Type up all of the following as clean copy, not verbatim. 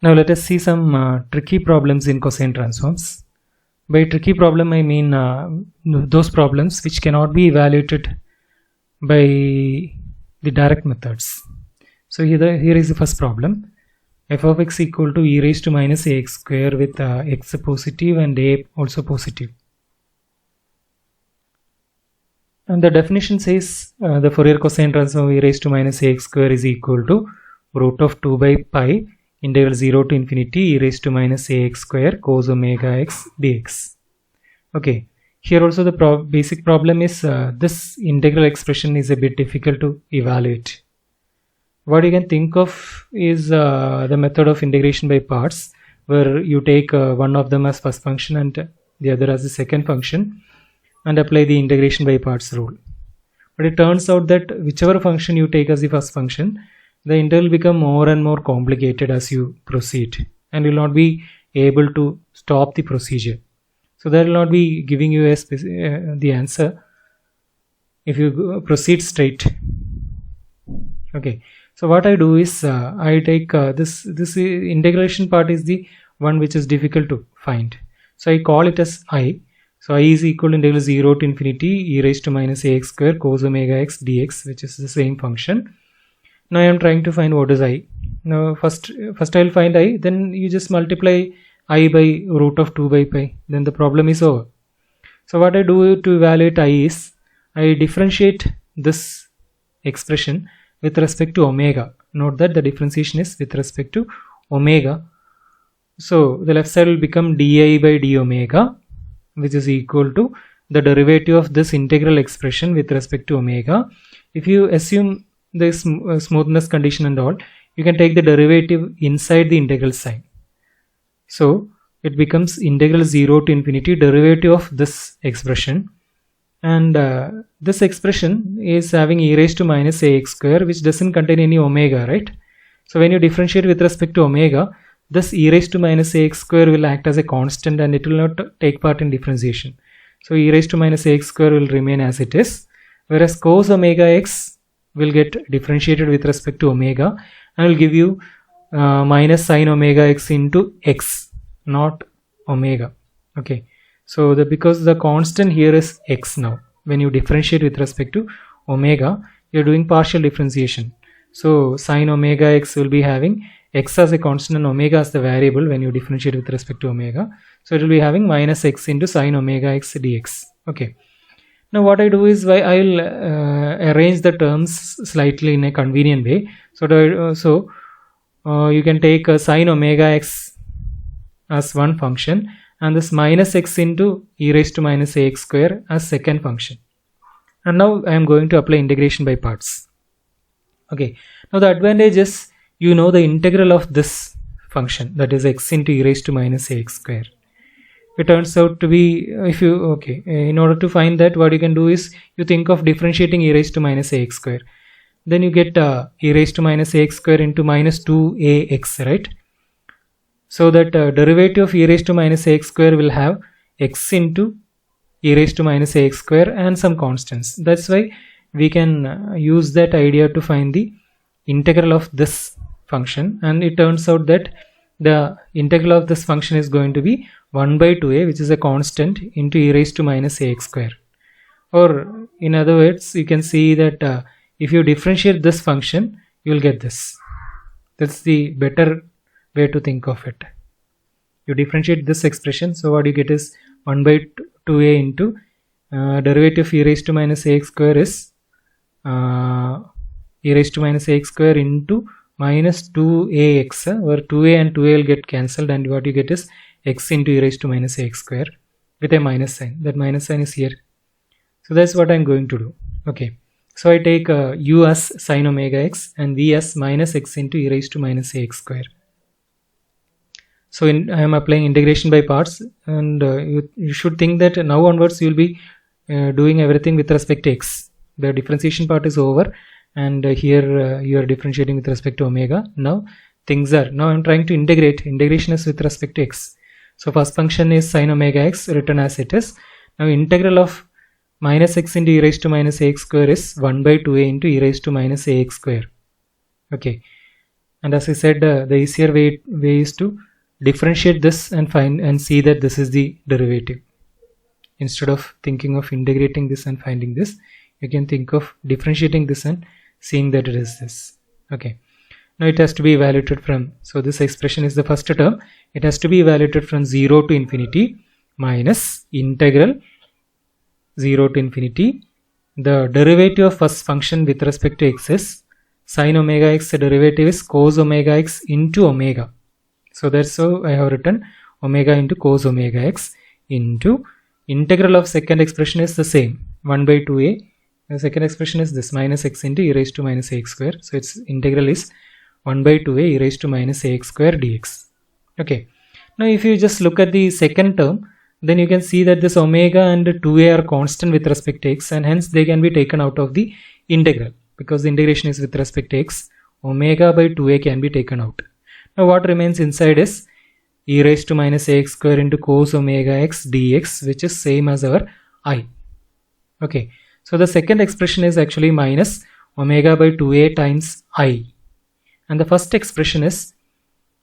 Now let us see some tricky problems in cosine transforms. By tricky problem I mean those problems which cannot be evaluated by the direct methods. So here is the first problem. F of x equal to e raised to minus ax square with x positive and a also positive. And the definition says the Fourier cosine transform of e raised to minus ax square is equal to root of 2 by pi integral 0 to infinity e raised to minus ax square cos omega x dx. Okay, here also the basic problem is this integral expression is a bit difficult to evaluate. What you can think of is the method of integration by parts, where you take one of them as first function and the other as the second function and apply the integration by parts rule. But it turns out that whichever function you take as the first function, the integral become more and more complicated as you proceed, and you will not be able to stop the procedure. So that will not be giving you the answer if you proceed straight. Okay, so what I do is I take this integration part is the one which is difficult to find. So I call it as I. So I is equal to integral 0 to infinity e raised to minus ax square cos omega x dx, which is the same function. Now I am trying to find what is I. Now first I will find I, then you just multiply I by root of 2 by pi, then the problem is over. So what I do to evaluate I is I differentiate this expression with respect to omega. Note that the differentiation is with respect to omega. So the left side will become di by d omega, which is equal to the derivative of this integral expression with respect to omega. If you assume this smoothness condition and all, you can take the derivative inside the integral sign. So it becomes integral 0 to infinity derivative of this expression, and this expression is having e raised to minus ax square, which doesn't contain any omega, right? So when you differentiate with respect to omega, this e raised to minus ax square will act as a constant and it will not take part in differentiation. So e raised to minus ax square will remain as it is, whereas cos omega x will get differentiated with respect to omega and will give you minus sine omega x into x, not omega. Okay, so because the constant here is x, now when you differentiate with respect to omega, you are doing partial differentiation. So sine omega x will be having x as a constant and omega as the variable when you differentiate with respect to omega. So it will be having minus x into sine omega x dx. Okay, now what I do is I will arrange the terms slightly in a convenient way. So you can take sine omega x as one function and this minus x into e raised to minus ax square as second function. And now I am going to apply integration by parts. Okay, now the advantage is you know the integral of this function, that is x into e raised to minus ax square. It turns out to be, in order to find that, what you can do is you think of differentiating e raised to minus ax square. Then you get e raised to minus ax square into minus 2ax, right? So that derivative of e raised to minus ax square will have x into e raised to minus ax square and some constants. That's why we can use that idea to find the integral of this function, and it turns out that the integral of this function is going to be 1 by 2a, which is a constant, into e raised to minus ax square. Or in other words, you can see that if you differentiate this function, you will get this. That's the better way to think of it. You differentiate this expression, so what you get is 1 by 2a into derivative of e raised to minus ax square is e raised to minus ax square into minus 2ax, where 2a and 2a will get cancelled, and what you get is x into e raised to minus ax square with a minus sign. That minus sign is here. So that's what I'm going to do. Okay, so I take u as sine omega x and v as minus x into e raised to minus ax square. So I am applying integration by parts, and you should think that now onwards you will be doing everything with respect to x. The differentiation part is over, and here you are differentiating with respect to omega. Now I am trying to integrate. Integration is with respect to x. So first function is sine omega x written as it is. Now integral of minus x into e raised to minus ax square is 1 by 2a into e raised to minus ax square. Okay, And as I said, the easier way is to differentiate this and find and see that this is the derivative. Instead of thinking of integrating this and finding this, you can think of differentiating this and seeing that it is this. Okay. Now it has to be evaluated from, so this expression is the first term. It has to be evaluated from 0 to infinity minus integral 0 to infinity. The derivative of first function with respect to x is sin omega x, the derivative is cos omega x into omega. So that's how I have written omega into cos omega x into integral of second expression is the same, 1 by 2a. The second expression is this, minus x into e raised to minus ax square. So its integral is 1 by 2a e raised to minus ax square dx. Okay. Now if you just look at the second term, then you can see that this omega and 2a are constant with respect to x, and hence they can be taken out of the integral. Because the integration is with respect to x, omega by 2a can be taken out. Now what remains inside is e raised to minus ax square into cos omega x dx, which is same as our I. Okay. So the second expression is actually minus omega by 2a times I. And the first expression is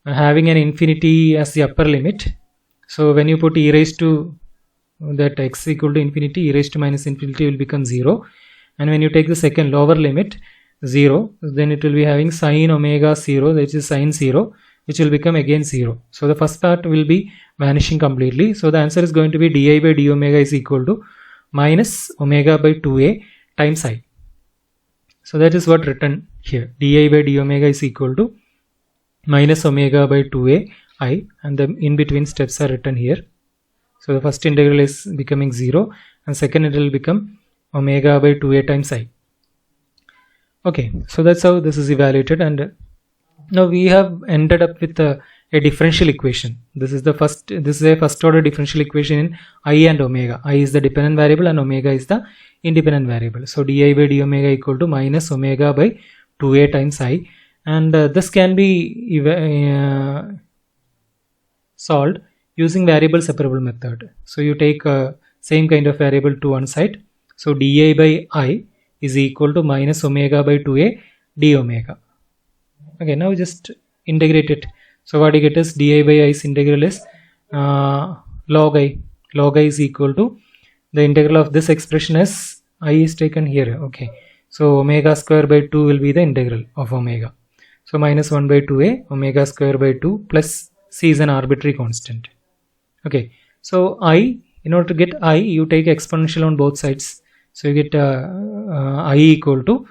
having an infinity as the upper limit. So when you put e raised to that x equal to infinity, e raised to minus infinity will become 0. And when you take the second lower limit 0, then it will be having sin omega 0, which is sin 0, which will become again 0. So the first part will be vanishing completely. So the answer is going to be di by d omega is equal to minus omega by 2a times I. So that is what written here. Di by d omega is equal to minus omega by 2a I, and the in between steps are written here. So the first integral is becoming 0 and second it will become omega by 2a times I. Okay, so that's how this is evaluated, and now we have ended up with a differential equation. This is a first order differential equation in I and omega. I is the dependent variable and omega is the independent variable. So di by d omega equal to minus omega by 2a times I, and this can be solved using variable separable method. So you take same kind of variable to one side. So di by I is equal to minus omega by 2a d omega. Okay, now just integrate it. So what you get is di by i's integral is log I. Log I is equal to the integral of this expression is I is taken here. Okay, so omega square by 2 will be the integral of omega. So minus 1 by 2a omega square by 2 plus c is an arbitrary constant. Okay, so I, in order to get I, you take exponential on both sides. So you get I equal to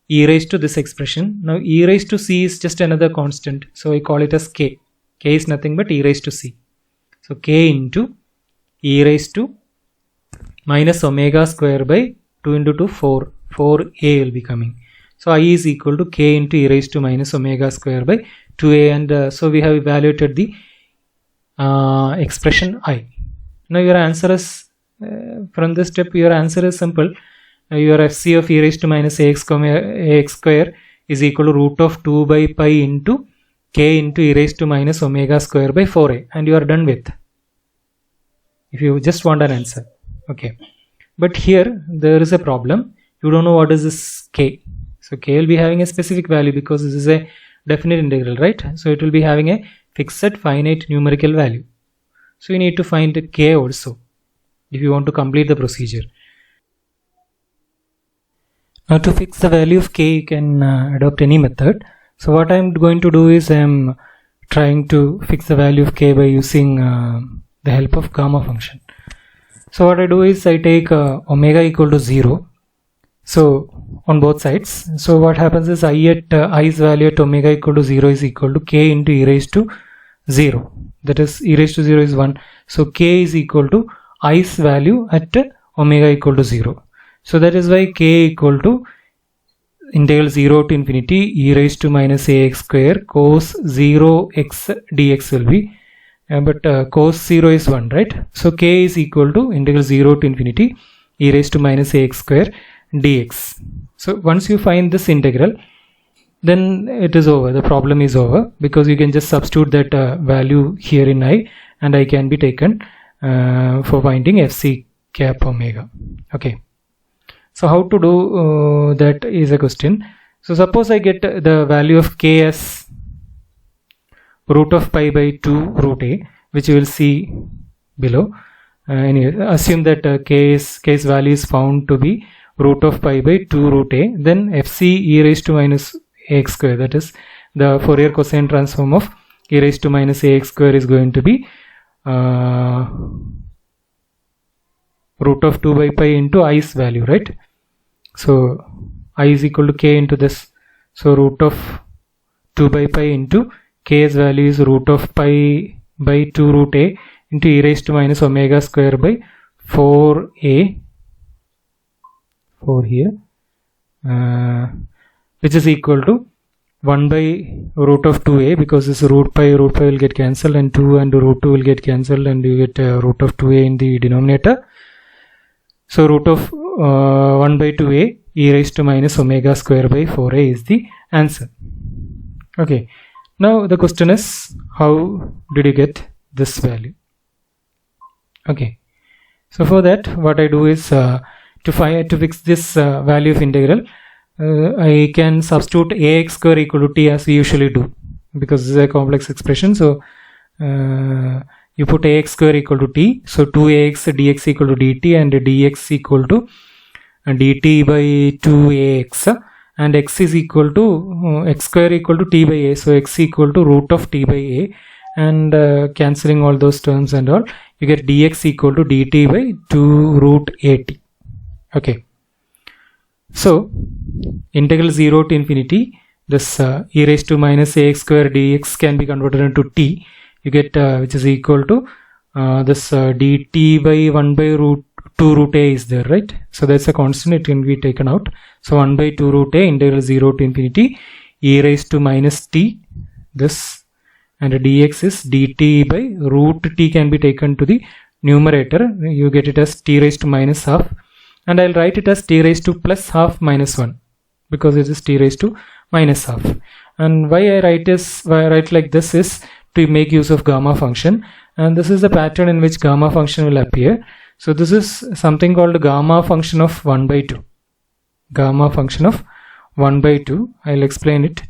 e raised to this expression. Now e raised to c is just another constant, so I call it as k. K is nothing but e raised to c. So k into e raised to minus omega square by 2 into 2, 4. 4a will be coming. So I is equal to k into e raised to minus omega square by 2a, and so we have evaluated the expression I. Now your answer is from this step, your answer is simple. Your fc of e raised to minus ax square is equal to root of 2 by pi into k into e raised to minus omega square by 4a, and you are done with, if you just want an answer. Okay, but here there is a problem. You don't know what is this k. So k will be having a specific value because this is a definite integral, right? So it will be having a fixed finite numerical value. So you need to find k also if you want to complete the procedure. Now to fix the value of k, you can adopt any method. So what I am going to do is I am trying to fix the value of k by using the help of gamma function. So what I do is I take omega equal to 0. So on both sides. So what happens is I at i's value at omega equal to 0 is equal to k into e raised to 0. That is e raised to 0 is 1. So k is equal to i's value at omega equal to 0. So that is why k equal to integral 0 to infinity e raised to minus ax square cos 0x dx will be, but cos 0 is 1, right? So k is equal to integral 0 to infinity e raised to minus ax square dx. So once you find this integral, then it is over, the problem is over, because you can just substitute that value here in I, and I can be taken for finding fc cap omega. Okay, so how to do that is a question. So suppose I get the value of k as root of pi by 2 root a, which you will see below. Anyway, assume that case value is found to be root of pi by 2 root a, then fc e raised to minus ax square, that is the Fourier cosine transform of e raised to minus ax square, is going to be root of 2 by pi into i's value, right? So I is equal to k into this, so root of 2 by pi into k's value is root of pi by 2 root a into e raised to minus omega square by 4a, 4 here, which is equal to 1 by root of 2a, because this root pi will get cancelled, and 2 and root 2 will get cancelled, and you get root of 2a in the denominator. So root of 1 by 2a e raised to minus omega square by 4a is the answer. Okay, now the question is, how did you get this value? Okay, so for that what I do is, to fix this value of integral, I can substitute ax square equal to t as we usually do, because this is a complex expression. So you put ax square equal to t, so 2ax dx equal to dt, and dx equal to dt by 2ax, and x is equal to x square equal to t by a, so x equal to root of t by a, and cancelling all those terms and all, you get dx equal to dt by 2 root at. Okay, so integral 0 to infinity, this e raised to minus ax square dx can be converted into t. You get which is equal to this dt by 1 by root 2 root a is there, right? So that's a constant, it can be taken out. So 1 by 2 root a integral 0 to infinity e raised to minus t, this, and dx is dt by root t can be taken to the numerator. You get it as t raised to minus half, and I'll write it as t raised to plus half minus 1, because it is t raised to minus half. And why I write like this is to make use of gamma function, and this is the pattern in which gamma function will appear. So this is something called gamma function of 1 by 2. Gamma function of 1 by 2, I'll explain it.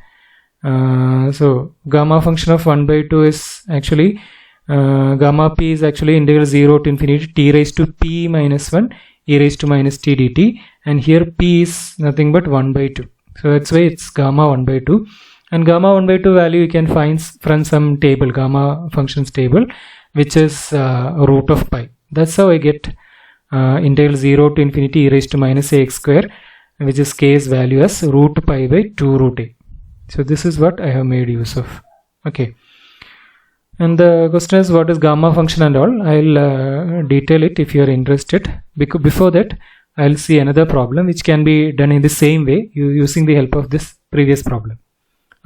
So gamma function of 1 by 2 is actually gamma p is actually integral 0 to infinity t raised to p minus 1 e raised to minus t dt, and here p is nothing but 1 by 2. So that's why it's gamma 1 by 2, and gamma 1 by 2 value you can find from some table, gamma functions table, which is root of pi. That's how I get integral 0 to infinity e raised to minus ax square, which is k's value as root pi by 2 root a. So this is what I have made use of. Okay, and the question is, what is gamma function and all? I'll detail it if you are interested. Because before that, I'll see another problem which can be done in the same way, using the help of this previous problem.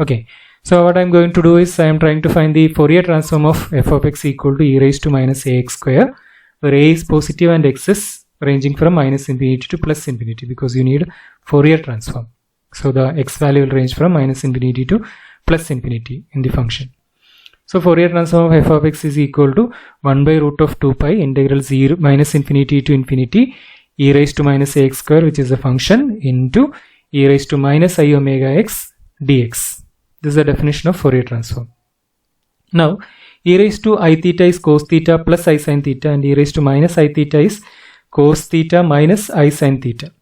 Okay, so what I'm going to do is, I am trying to find the Fourier transform of f of x equal to e raised to minus ax square, where a is positive and x is ranging from minus infinity to plus infinity, because you need Fourier transform. So the x value will range from minus infinity to plus infinity in the function. So Fourier transform of f of x is equal to 1 by root of 2 pi integral 0 minus infinity to infinity e raised to minus ax square, which is a function, into e raised to minus I omega x dx. This is the definition of Fourier transform. Now e raised to I theta is cos theta plus I sin theta, and e raised to minus I theta is cos theta minus I sin theta.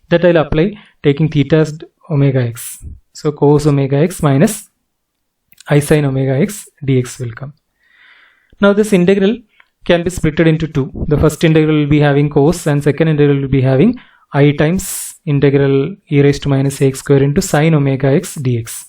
That I'll apply taking theta as omega x. So cos omega x minus I sin omega x dx will come. Now this integral can be splitted into two. The first integral will be having cos, and second integral will be having I times integral e raised to minus ax square into sin omega x dx.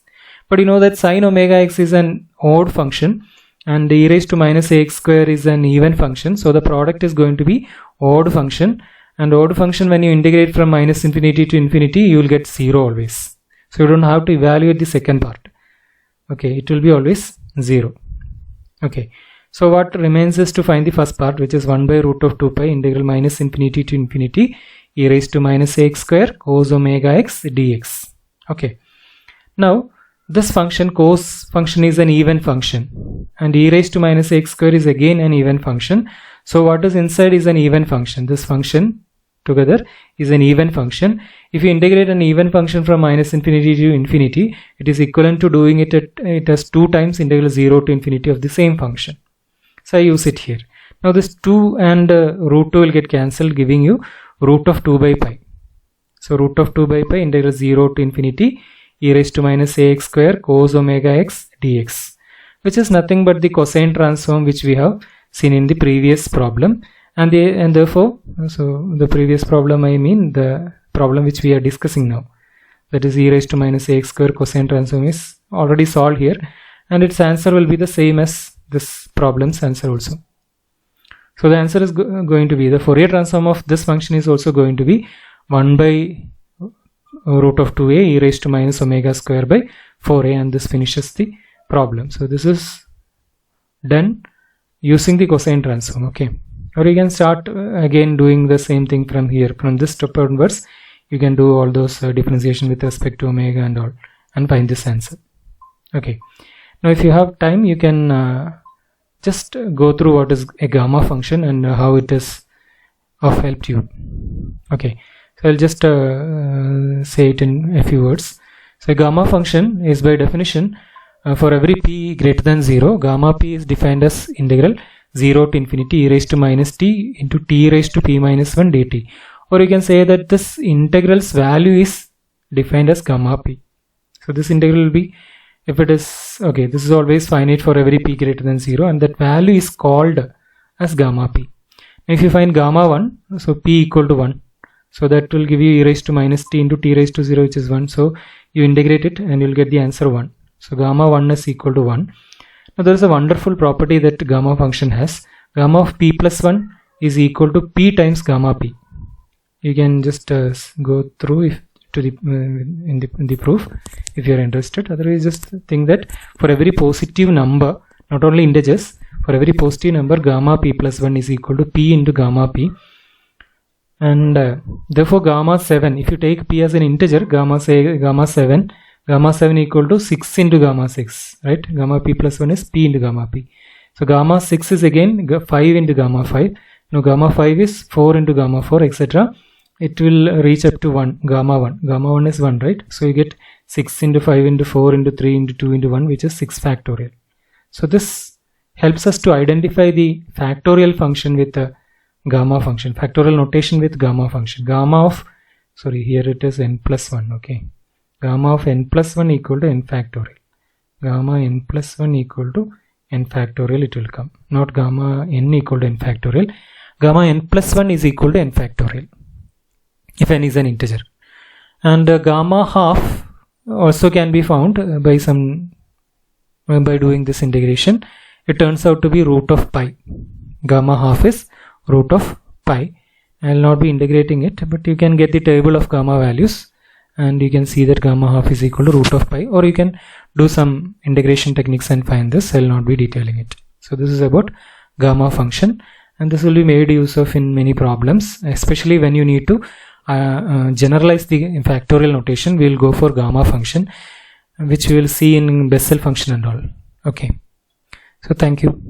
But you know that sin omega x is an odd function, and e raised to minus ax square is an even function. So the product is going to be odd function, and odd function, when you integrate from minus infinity to infinity, you will get 0 always. So you don't have to evaluate the second part. Okay, it will be always 0. Okay, so what remains is to find the first part, which is 1 by root of 2 pi integral minus infinity to infinity e raised to minus ax square cos omega x dx. Okay, now this function, cos function, is an even function, and e raised to minus ax square is again an even function. So what is inside is an even function. This function together is an even function. If you integrate an even function from minus infinity to infinity, it is equivalent to doing it as 2 times integral 0 to infinity of the same function. So I use it here. Now this 2 and root 2 will get cancelled, giving you root of 2 by pi. So root of 2 by pi integral 0 to infinity e raised to minus ax square cos omega x dx, which is nothing but the cosine transform which we have seen in the previous problem. And therefore, so the previous problem, I mean the problem which we are discussing now, that is e raised to minus ax square cosine transform, is already solved here, and its answer will be the same as this problem's answer also. So the answer is going to be, the Fourier transform of this function is also going to be 1 by root of 2a e raised to minus omega square by 4a, and this finishes the problem. So this is done using the cosine transform. Okay, or you can start again doing the same thing from here, from this step onwards. You can do all those differentiation with respect to omega and all, and find this answer. Okay, now if you have time, you can just go through what is a gamma function and how it is of help to you. Okay, so I'll just say it in a few words. So a gamma function is by definition for every p greater than 0, gamma p is defined as integral 0 to infinity e raised to minus t into t raised to p minus 1 dt. Or you can say that this integral's value is defined as gamma p. So this integral will be, if it is, okay, this is always finite for every p greater than 0, and that value is called as gamma p. If you find gamma 1, so p equal to 1, so that will give you e raised to minus t into t raised to 0, which is 1. So you integrate it and you'll get the answer 1. So gamma 1 is equal to 1. Now there is a wonderful property that gamma function has. Gamma of p plus 1 is equal to p times gamma p. You can just go through in the proof if you are interested. Otherwise, just think that for every positive number, not only integers, for every positive number, gamma p plus 1 is equal to p into gamma p. And therefore gamma 7, if you take p as an integer, gamma 7 equal to 6 into gamma 6, right? Gamma p plus 1 is p into gamma p. So gamma 6 is again 5 into gamma 5. Now gamma 5 is 4 into gamma 4, etc. It will reach up to 1, gamma 1. Gamma 1 is 1, right? So you get 6 into 5 into 4 into 3 into 2 into 1, which is 6 factorial. So this helps us to identify the factorial function with the gamma function, factorial notation with gamma function. Gamma of, sorry, here it is n plus 1, okay. Gamma of n plus 1 equal to n factorial. Gamma n plus 1 equal to n factorial it will come. Not gamma n equal to n factorial. Gamma n plus 1 is equal to n factorial, if n is an integer. And gamma half also can be found by doing this integration. It turns out to be root of pi. Gamma half is root of pi. I will not be integrating it, but you can get the table of gamma values and you can see that gamma half is equal to root of pi, or you can do some integration techniques and find this. I will not be detailing it. So this is about gamma function, and this will be made use of in many problems, especially when you need to generalize the factorial notation. We will go for gamma function, which we will see in Bessel function and all. Okay, so thank you.